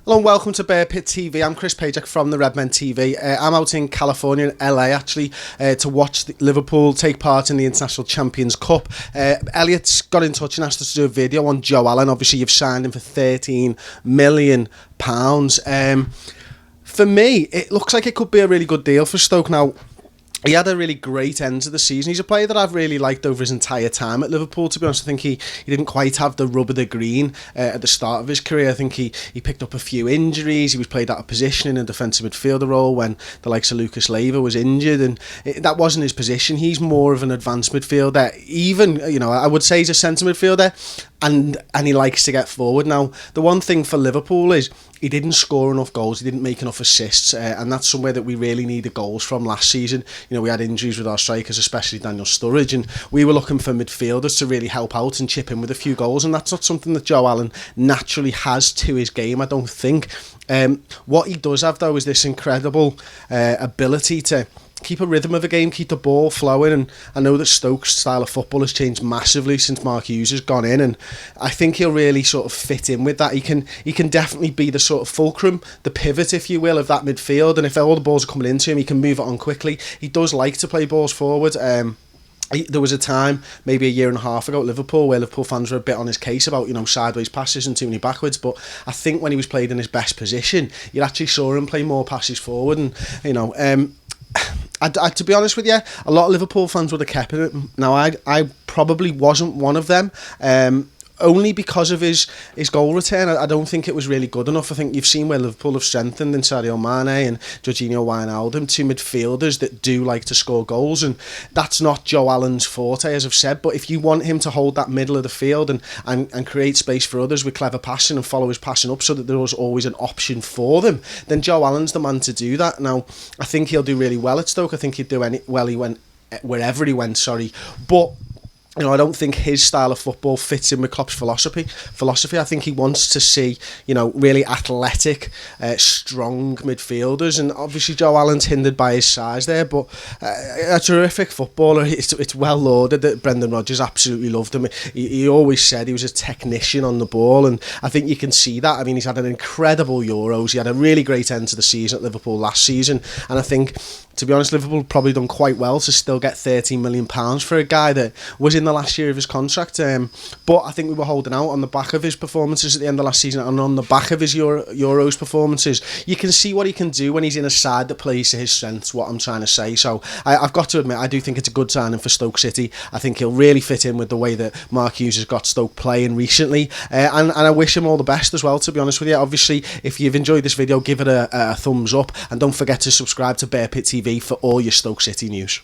Hello and welcome to Bear Pit TV. I'm Chris Pajak from the Redmen TV. I'm out in California, in LA actually, to watch Liverpool take part in the International Champions Cup. Elliot's got in touch and asked us to do a video on Joe Allen. Obviously you've signed him for £13 million. For me, it looks like it could be a really good deal for Stoke. Now, he had a really great end to the season. He's a player that I've really liked over his entire time at Liverpool, to be honest. I think he didn't quite have the rub of the green at the start of his career. I think he picked up a few injuries. He was played out of position in a defensive midfielder role when the likes of Lucas Leiva was injured, and that wasn't his position. He's more of an advanced midfielder. Even, I would say he's a centre midfielder, and he likes to get forward. Now, the one thing for Liverpool is he didn't score enough goals, he didn't make enough assists, and that's somewhere that we really needed goals from last season. We had injuries with our strikers, especially Daniel Sturridge, and we were looking for midfielders to really help out and chip in with a few goals, and that's not something that Joe Allen naturally has to his game, I don't think. What he does have, though, is this incredible ability to keep a rhythm of a game, keep the ball flowing, and I know that Stoke's style of football has changed massively since Mark Hughes has gone in, and I think he'll really sort of fit in with that. He can definitely be the sort of fulcrum, the pivot, if you will, of that midfield, and if all the balls are coming into him, he can move it on quickly. He does like to play balls forward. There was a time, maybe a year and a half ago at Liverpool, where Liverpool fans were a bit on his case about, sideways passes and too many backwards, but I think when he was played in his best position, you actually saw him play more passes forward, and, to be honest with you, a lot of Liverpool fans would have kept him. Now, I probably wasn't one of them, only because of his goal return. I don't think it was really good enough. I think you've seen where Liverpool have strengthened in Sadio Mane and Jorginho Wijnaldum, two midfielders that do like to score goals, and that's not Joe Allen's forte, as I've said. But if you want him to hold that middle of the field and create space for others with clever passing and follow his passing up so that there was always an option for them, then Joe Allen's the man to do that. Now, I think he'll do really well at Stoke. I think he'd do he went wherever he went, but I don't think his style of football fits in with Klopp's philosophy. I think he wants to see, really athletic, strong midfielders, and obviously Joe Allen's hindered by his size there, but a terrific footballer. It's well lauded that Brendan Rodgers absolutely loved him. He always said he was a technician on the ball, and I think you can see that. I mean, he's had an incredible Euros. He had a really great end to the season at Liverpool last season, and I think, to be honest, Liverpool probably done quite well to still get £13 million for a guy that was in the last year of his contract. But I think we were holding out on the back of his performances at the end of last season and on the back of his Euros performances. You can see what he can do when he's in a side that plays to his strengths, what I'm trying to say. So I've got to admit, I do think it's a good signing for Stoke City. I think he'll really fit in with the way that Mark Hughes has got Stoke playing recently. And I wish him all the best as well, to be honest with you. Obviously, if you've enjoyed this video, give it a thumbs up, and don't forget to subscribe to Bear Pit TV for all your Stoke City news.